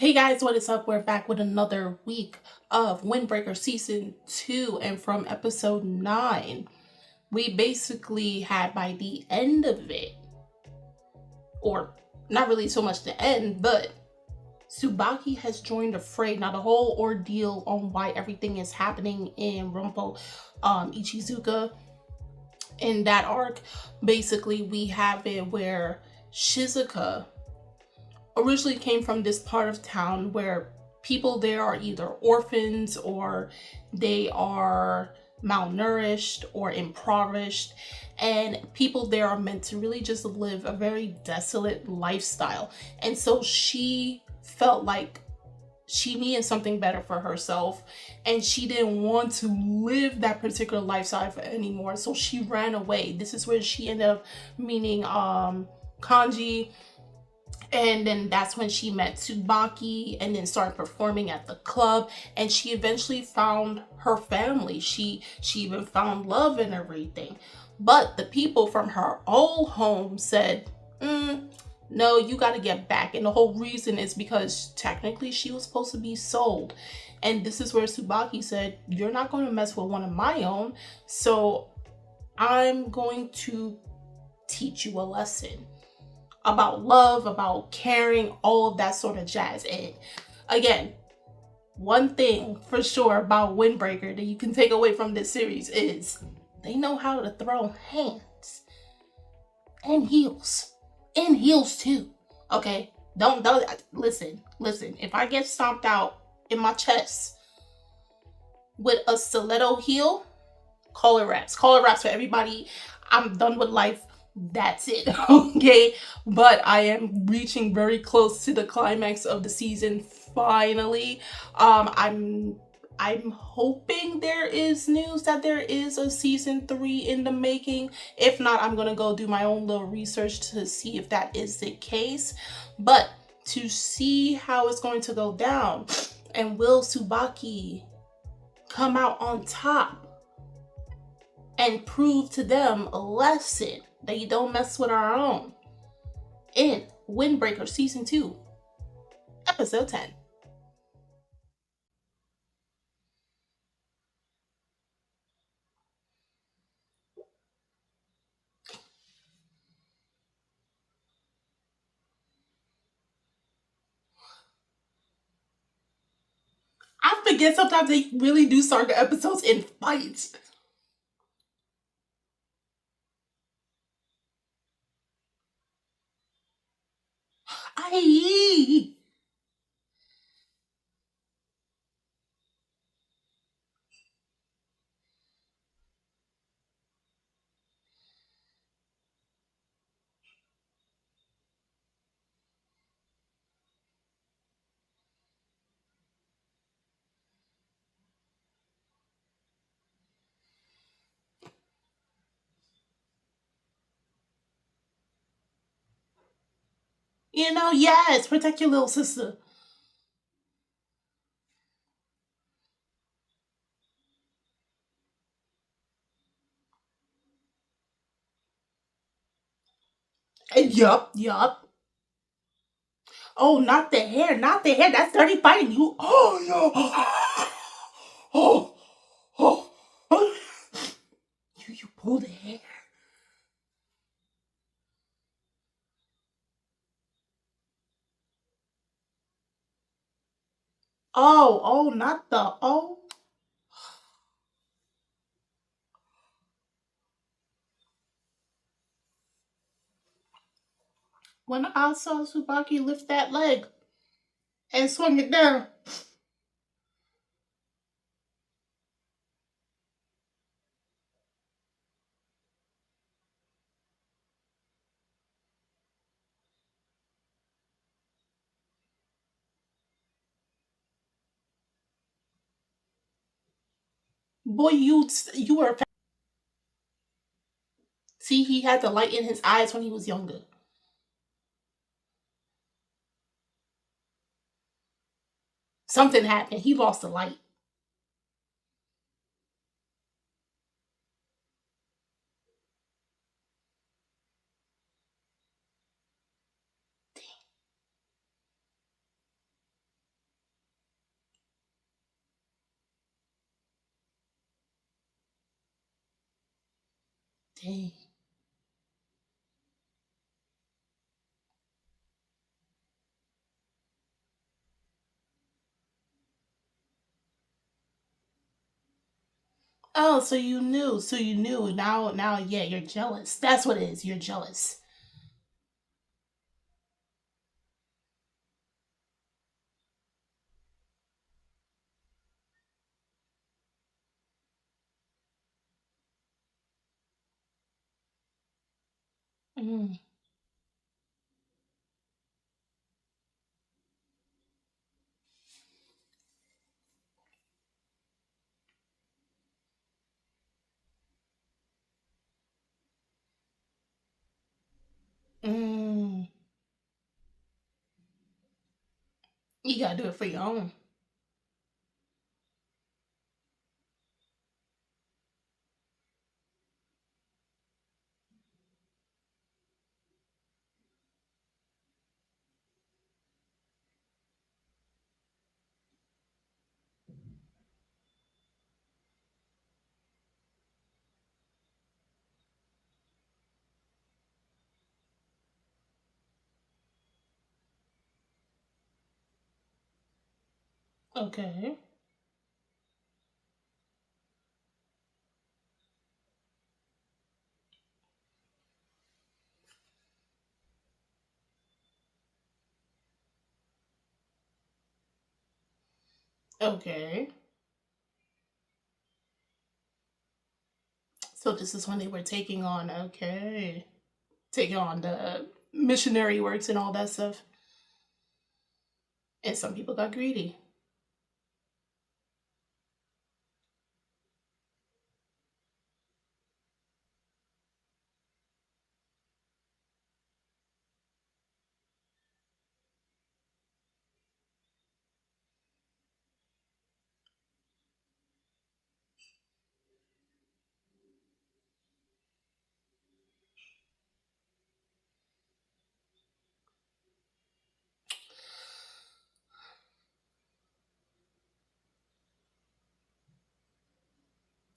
Hey guys, what is up? We're back with another week of Windbreaker Season 2, and from episode 9, we basically had by the end of it, or not really so much the end, but Tsubaki has joined the fray. Now, the whole ordeal on why everything is happening in Rumpo Ichizuka in that arc, basically, we have it where Shizuka originally came from this part of town where people there are either orphans or they are malnourished or impoverished, and people there are meant to really just live a very desolate lifestyle. And so she felt like she needed something better for herself, and she didn't want to live that particular lifestyle anymore, so she ran away. This is where she ended up meeting Kanji, and then that's when she met Tsubaki and then started performing at the club, and she eventually found her family. She even found love and everything. But the people from her old home said, no, you got to get back. And the whole reason is because technically she was supposed to be sold. And this is where Tsubaki said, you're not going to mess with one of my own, so I'm going to teach you a lesson about love, about caring, all of that sort of jazz. And again, one thing for sure about Windbreaker that you can take away from this series is they know how to throw hands and heels. And heels too. Okay? Don't listen. If I get stomped out in my chest with a stiletto heel, call it raps. Call it raps for everybody. I'm done with life. That's it. Okay, but I am reaching very close to the climax of the season finally. I'm hoping there is news that there is a season 3 in the making. If not, I'm gonna go do my own little research to see if that is the case. But to see how it's going to go down, and will Tsubaki come out on top and prove to them a lesson that you don't mess with our own, in Windbreaker Season 2, Episode 10. I forget sometimes they really do start the episodes in fights. I yes, protect your little sister. And yup. Oh, not the hair, not the hair. That's dirty fighting. You. Oh no. Oh, oh. You pull the hair. Oh, not the oh. When I saw Tsubaki lift that leg and swung it down. Boy, you were. See, he had the light in his eyes when he was younger. Something happened. He lost the light. Dang. Oh, so you knew. So you knew. Now, yeah, you're jealous. That's what it is. You're jealous. Mm. Mm. You gotta do it for your own. Okay. Okay. So this is when they were taking on. Okay. Taking on the missionary works and all that stuff. And some people got greedy.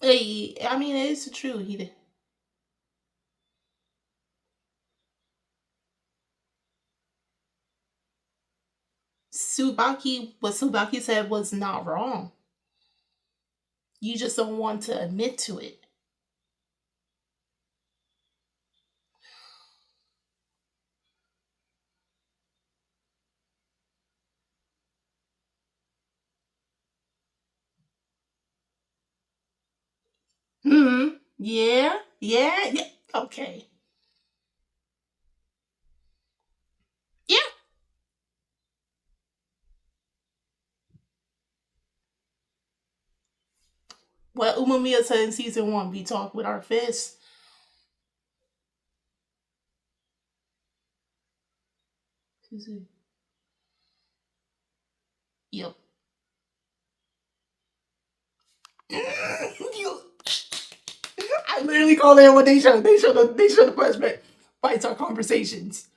Hey, I mean, it is true. He did. Subaki, what Subaki said was not wrong. You just don't want to admit to it. Hmm. Yeah. Yeah. Yeah. Okay. Yeah. Well, Umamiya said in season one, we talk with our fists. Yep. You, I literally call it what they show. They show the flashback fights our conversations.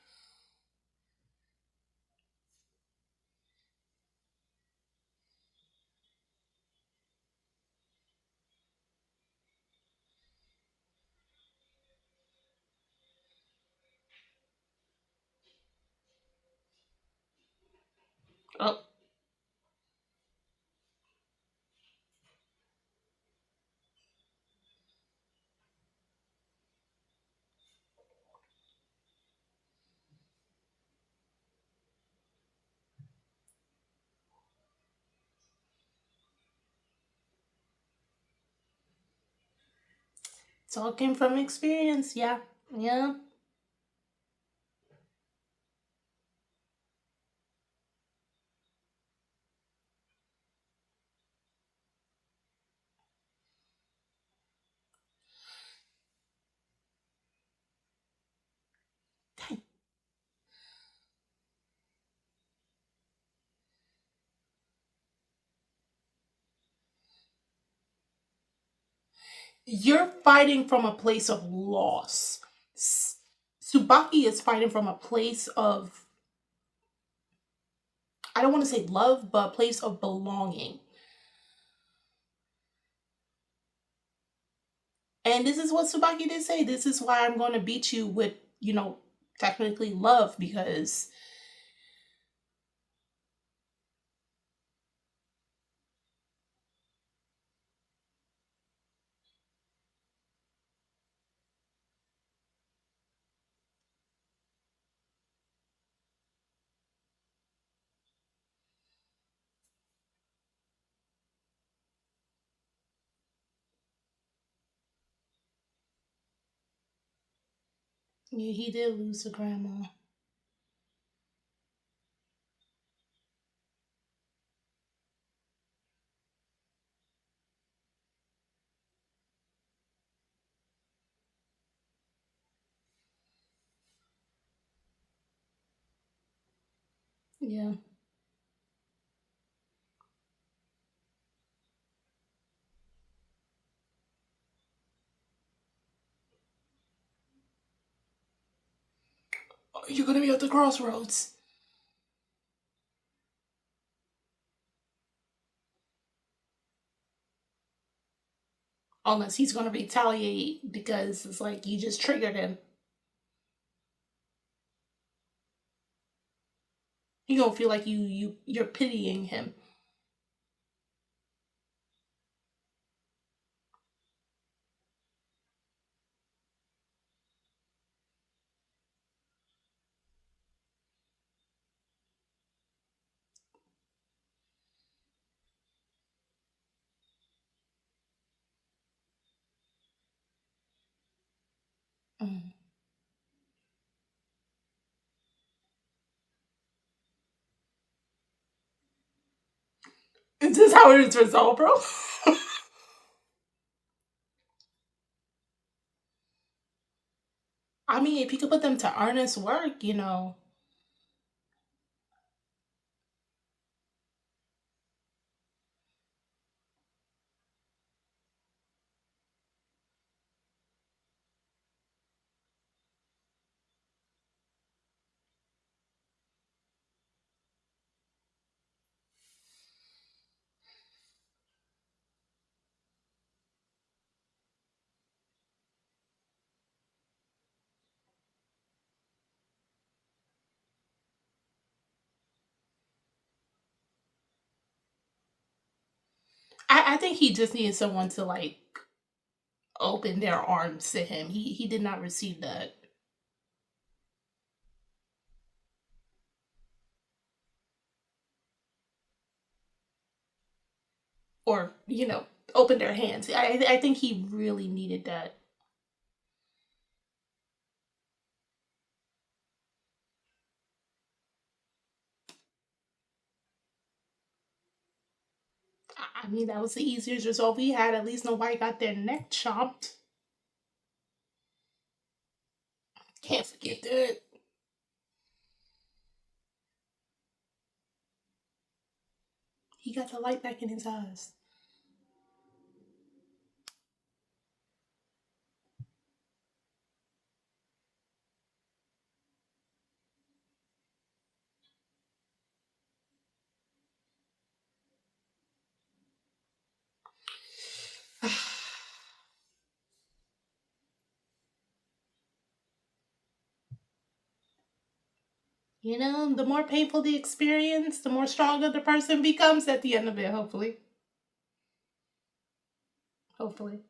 Oh, talking from experience. Yeah. Yeah. You're fighting from a place of loss. Subaki is fighting from a place of, I don't want to say love, but a place of belonging. And this is what Subaki did say. This is why I'm going to beat you with, technically love, because yeah, he did lose a grandma. Yeah. You're going to be at the crossroads. Unless he's going to retaliate because it's like you just triggered him. You don't feel like you're pitying him. Mm. Is this how it is resolved, bro? I mean, if you could put them to earnest work. I think he just needed someone to like open their arms to him. He did not receive that. Or open their hands. I think he really needed that. I mean, that was the easiest result we had. At least nobody got their neck chopped. Can't forget that. He got the light back in his eyes. The more painful the experience, the more stronger the person becomes at the end of it, hopefully. Hopefully.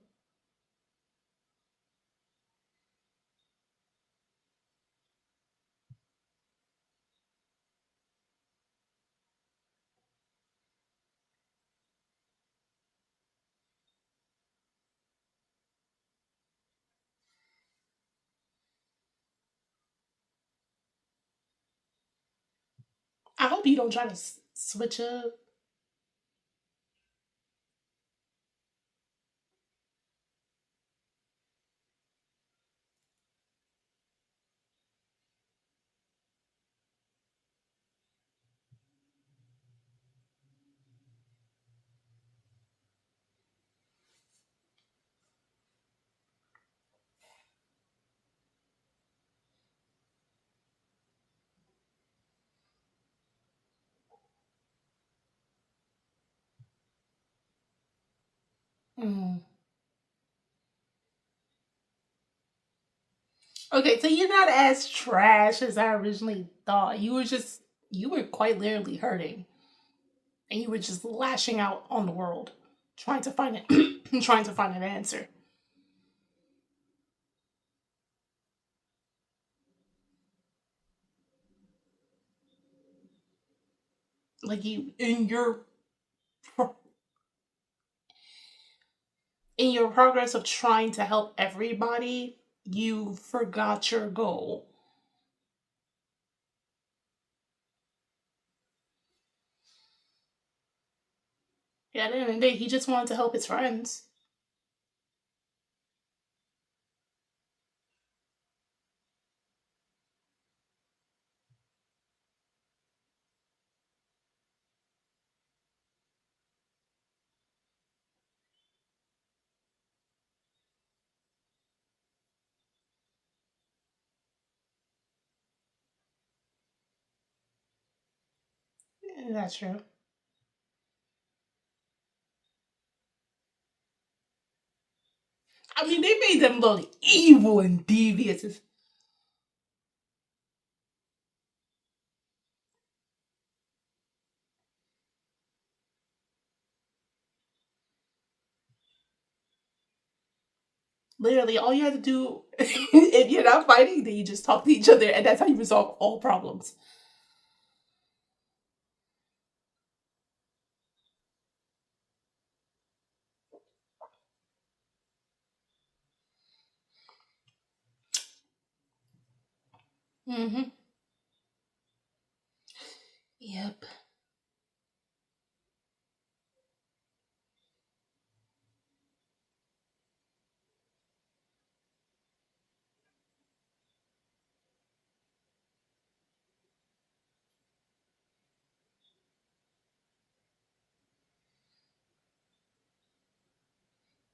I hope you don't try to switch up. Mm. Okay, so you're not as trash as I originally thought. You were quite literally hurting, and you were just lashing out on the world, trying to find it, trying to find an answer. Like you in your progress of trying to help everybody, you forgot your goal. Yeah, at the end of the day, he just wanted to help his friends. That's true. I mean, they made them look evil and devious. Literally, all you have to do, if you're not fighting, then you just talk to each other, and that's how you resolve all problems. Mm-hmm. Yep.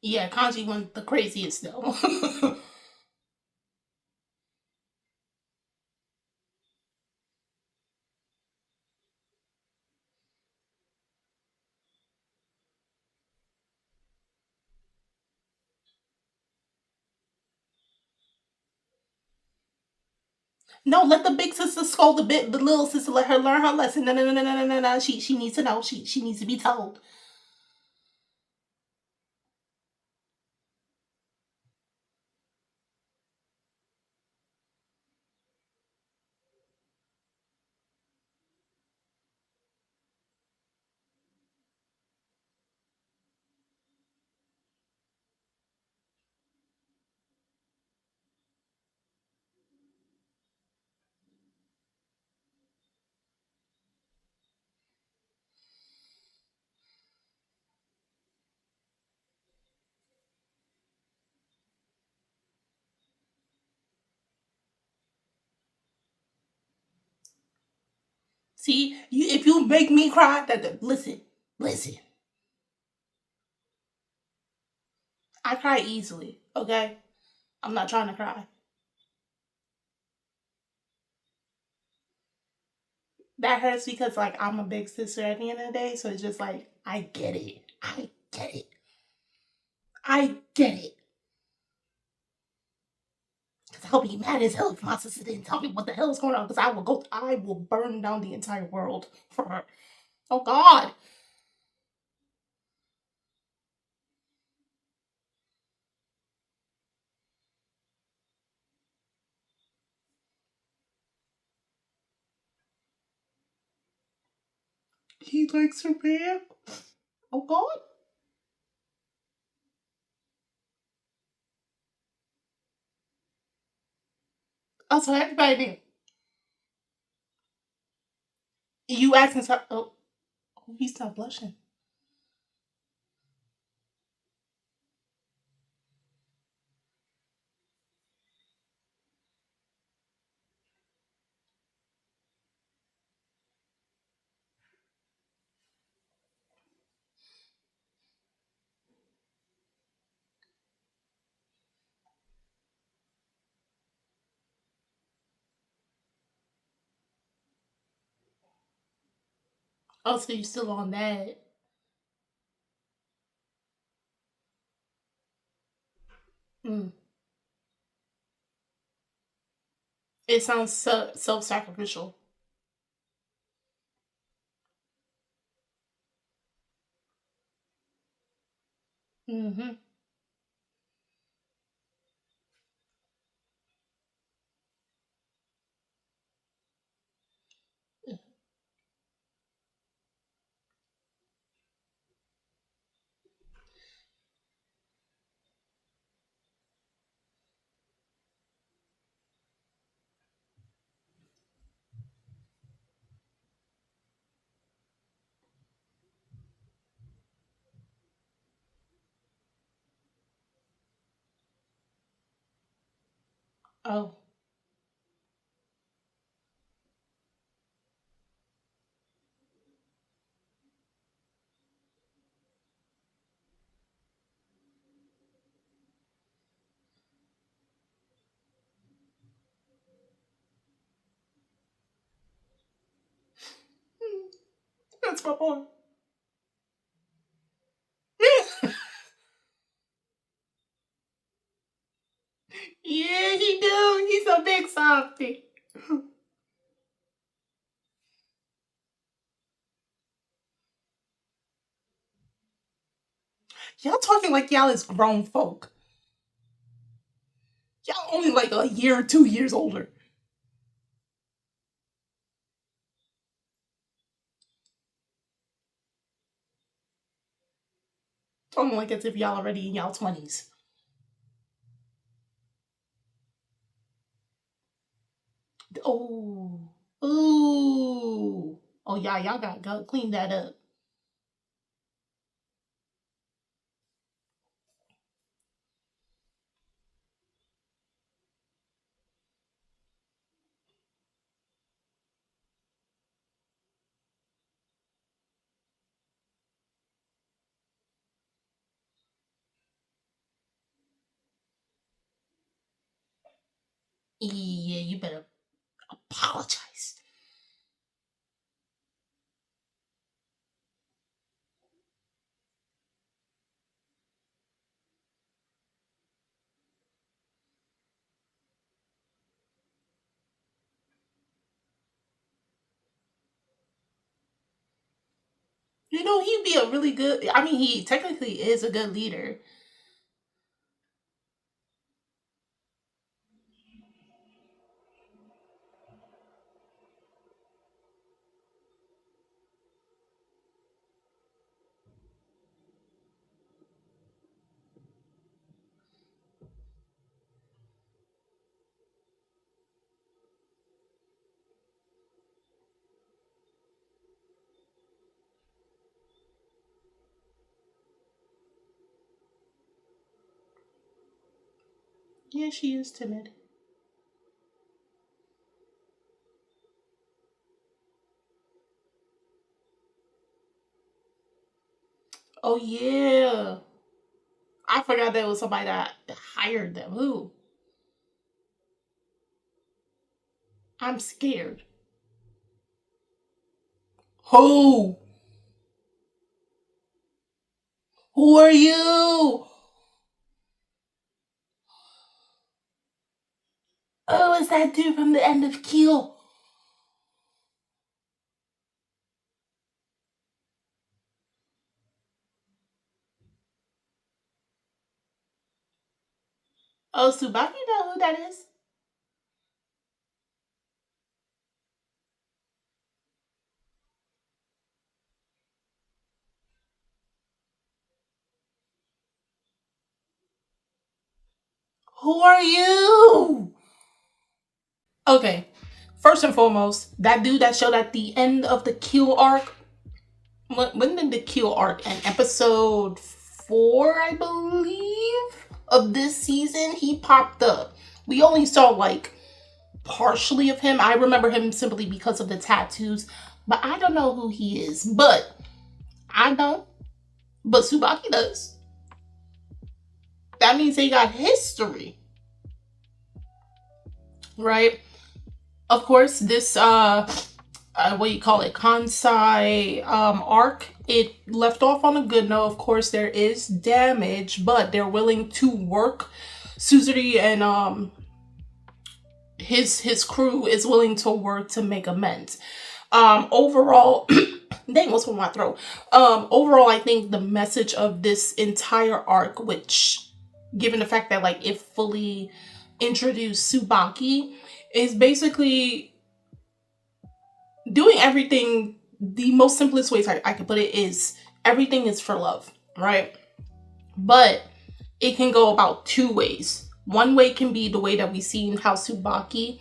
Yeah, Kanji went the craziest though. No, let the big sister scold the little sister. Let her learn her lesson. No, no, no, no, no, no, no, no. She needs to know. She needs to be told. See, if you make me cry, listen, listen. I cry easily. Okay, I'm not trying to cry. That hurts because like I'm a big sister at the end of the day, so it's just like I get it. I get it. I get it. Because I'll be mad as hell if my sister didn't tell me what the hell is going on. Because I will burn down the entire world for her. Oh God. He likes her man. Oh God. Oh, so everybody knew. You asking her? Oh, he's not blushing. Oh, so you still on that? Mm. It sounds self-sacrificial. Mm-hmm. Oh. Hmm. That's my boy. Yeah, he do. He's a big softy. Y'all talking like y'all is grown folk. Y'all only like a year or 2 years older. Talking like as if y'all already in y'all 20s. Oh. Ooh. Oh, yeah, y'all got to clean that up. Yeah, you better apologize. You know, he'd be a really good. I mean, he technically is a good leader. Yeah, she is timid. Oh yeah, I forgot there was somebody that hired them. Who? I'm scared. Who? Who are you? Oh, it's that dude from the end of Keel. Oh, Subaki know who that is? Who are you? Okay, first and foremost, that dude that showed at the end of the Keel arc. When did the Keel arc end? Episode 4, I believe, of this season. He popped up. We only saw like partially of him. I remember him simply because of the tattoos, but I don't know who he is. But I don't. But Subaki does. That means they got history, right? Of course, this what you call it, Kansai arc, it left off on a good note. Of course, there is damage, but they're willing to work. Suzuri and his crew is willing to work to make amends. Overall, dang, what's with my throat? Overall, I think the message of this entire arc, which, given the fact that like it fully introduced Tsubaki, is basically doing everything. The most simplest ways I could put it is everything is for love, right? But it can go about two ways. One way can be the way that we see in how Tsubaki,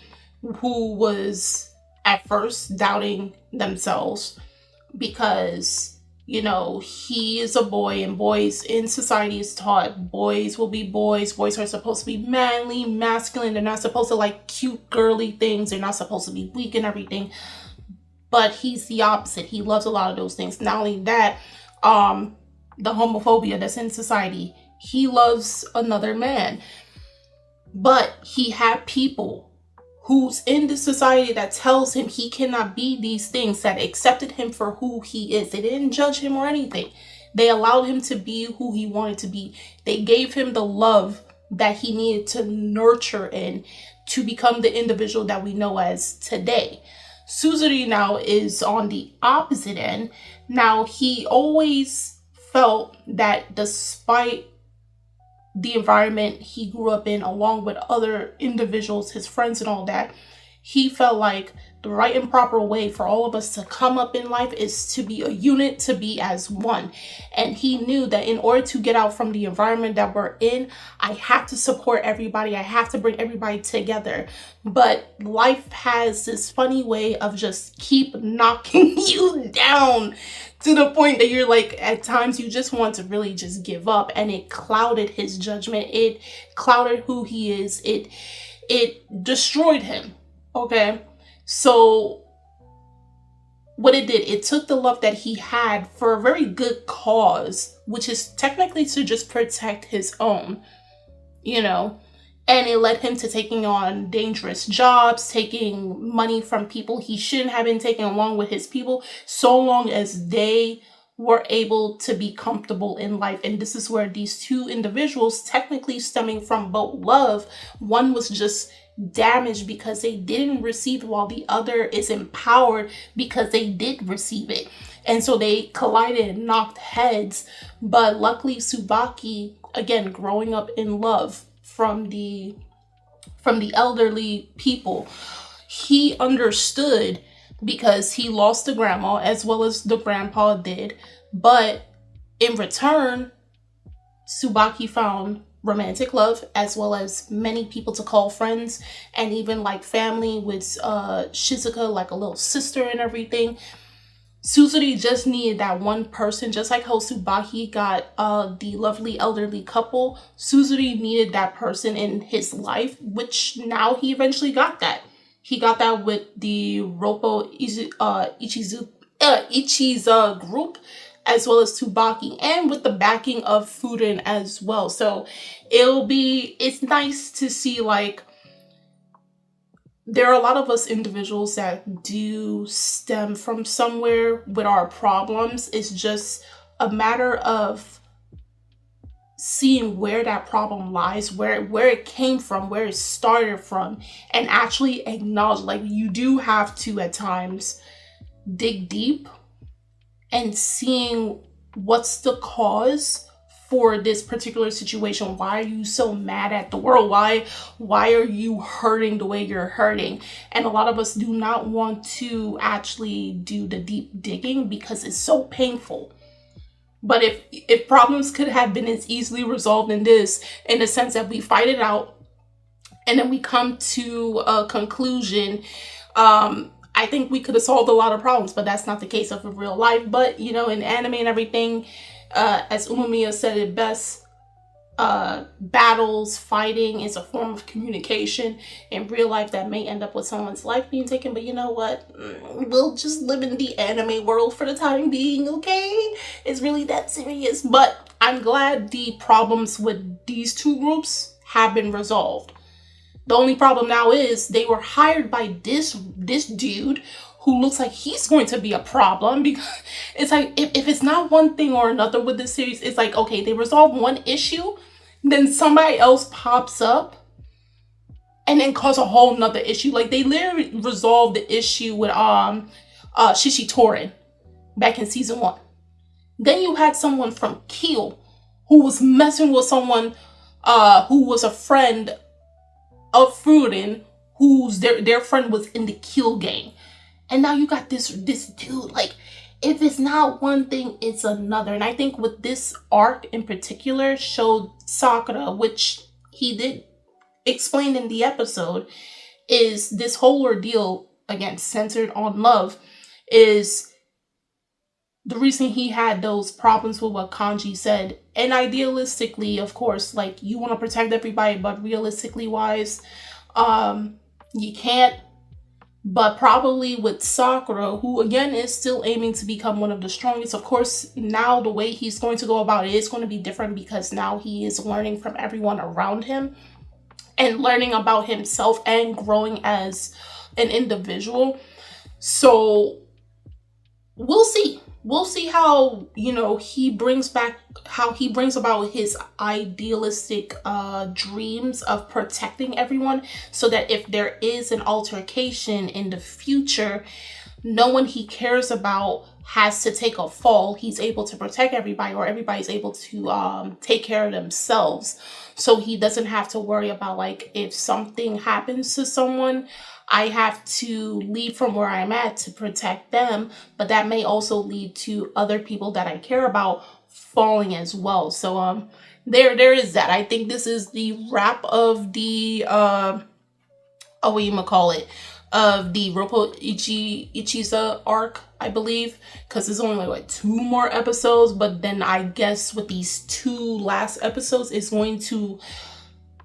who was at first doubting themselves because, you know, he is a boy and boys in society is taught boys will be boys. Boys are supposed to be manly, masculine. They're not supposed to like cute, girly things. They're not supposed to be weak and everything. But he's the opposite. He loves a lot of those things. Not only that, the homophobia that's in society, he loves another man. But he had people who's in the society that tells him he cannot be these things, that accepted him for who he is. They didn't judge him or anything. They allowed him to be who he wanted to be. They gave him the love that he needed to nurture and to become the individual that we know as today. Suzuri now is on the opposite end. Now, he always felt that despite the environment he grew up in, along with other individuals, his friends and all that, he felt like the right and proper way for all of us to come up in life is to be a unit, to be as one. And he knew that in order to get out from the environment that we're in, I have to support everybody. I have to bring everybody together. But life has this funny way of just keep knocking you down to the point that you're like, at times you just want to really just give up. And it clouded his judgment. It clouded who he is. It destroyed him. Okay. So what it did, it took the love that he had for a very good cause, which is technically to just protect his own, you know, and it led him to taking on dangerous jobs, taking money from people he shouldn't have been taking along with his people, so long as they were able to be comfortable in life. And this is where these two individuals, technically stemming from both love, one was just damaged because they didn't receive, while the other is empowered because they did receive it. And so they collided and knocked heads. But luckily, Tsubaki, again, growing up in love from the elderly people, he understood, because he lost the grandma as well as the grandpa did. But in return, Tsubaki found romantic love as well as many people to call friends, and even like family with Shizuka, like a little sister and everything. Suzuri just needed that one person, just like how Tsubaki got the lovely elderly couple. Suzuri needed that person in his life, which now he eventually got that. He got that with the Roppo Ichi's group, as well as Tsubaki, and with the backing of Furin as well. So it's nice to see, like, there are a lot of us individuals that do stem from somewhere with our problems. It's just a matter of seeing where that problem lies, where it came from, where it started from, and actually acknowledge, like, you do have to at times dig deep and seeing what's the cause for this particular situation. Why are you so mad at the world? Why are you hurting the way you're hurting? And a lot of us do not want to actually do the deep digging because it's so painful. But if problems could have been as easily resolved in this, in the sense that we fight it out and then we come to a conclusion, I think we could have solved a lot of problems, but that's not the case of real life. But, you know, in anime and everything, as Umamiya said it best, battles, fighting is a form of communication. In real life, that may end up with someone's life being taken, but you know what? We'll just live in the anime world for the time being, okay? It's really that serious. But I'm glad the problems with these two groups have been resolved. The only problem now is they were hired by this dude who looks like he's going to be a problem, because it's like, if it's not one thing or another with this series, it's like, okay, they resolve one issue, then somebody else pops up and then cause a whole nother issue. Like, they literally resolved the issue with Shishi Torin back in season 1. Then you had someone from Kiel who was messing with someone who was a friend of Fruden, who's their friend was in the Kiel gang. And now you got this dude. Like, if it's not one thing, it's another. And I think with this arc in particular showed Sakura, which he did explain in the episode, is this whole ordeal, again, centered on love, is the reason he had those problems with what Kanji said. And idealistically, of course, like, you want to protect everybody, but realistically wise, you can't. But probably with Sakura, who again is still aiming to become one of the strongest, of course, now the way he's going to go about it is going to be different, because now he is learning from everyone around him and learning about himself and growing as an individual. So we'll see. We'll see how, he brings about his idealistic dreams of protecting everyone, so that if there is an altercation in the future, no one he cares about has to take a fall. He's able to protect everybody, or everybody's able to take care of themselves. So he doesn't have to worry about, like, if something happens to someone, I have to leave from where I'm at to protect them, but that may also lead to other people that I care about falling as well. So there is that. I think this is the wrap of the of the Roppo Ichiza arc, I believe, because there's only like 2 more episodes, but then I guess with these 2 last episodes, it's going to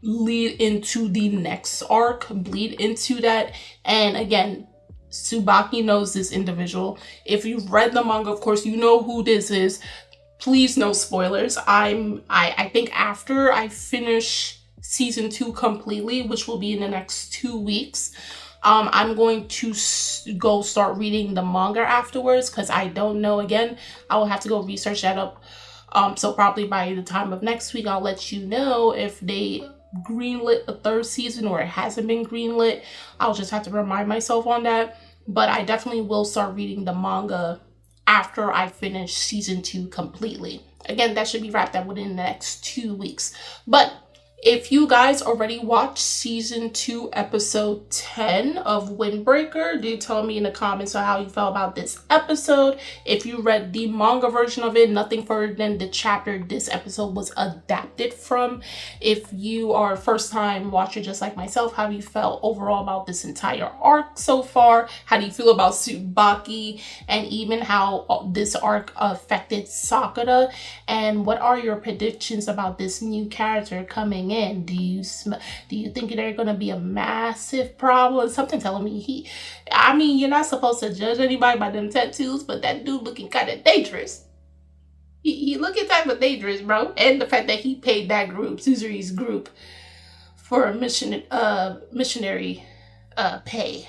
lead into the next arc, bleed into that. And again, Tsubaki knows this individual. If you've read the manga, of course, you know who this is. Please, no spoilers. I think after I finish season 2 completely, which will be in the next 2 weeks, I'm going to go start reading the manga afterwards, because I don't know. Again, I will have to go research that up. So probably by the time of next week, I'll let you know if they greenlit a 3rd season or it hasn't been greenlit. I'll just have to remind myself on that. But I definitely will start reading the manga after I finish season 2 completely. Again, that should be wrapped up within the next 2 weeks. But if you guys already watched season 2 episode 10 of Windbreaker, do tell me in the comments how you felt about this episode. If you read the manga version of it, nothing further than the chapter this episode was adapted from. If you are a first time watcher just like myself, how you felt overall about this entire arc so far? How do you feel about Tsubaki, and even how this arc affected Sakura? And what are your predictions about this new character coming in? Do you think they're gonna be a massive problem? Something telling me you're not supposed to judge anybody by them tattoos, but that dude looking kind of dangerous. He looking type of dangerous, bro. And the fact that he paid that group, Suzuri's group, for a missionary pay.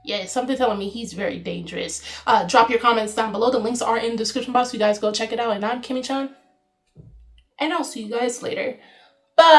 Yeah, something telling me he's very dangerous. Drop your comments down below. The links are in the description box. You guys go check it out. And I'm Kimmy-chan, and I'll see you guys later. Bye.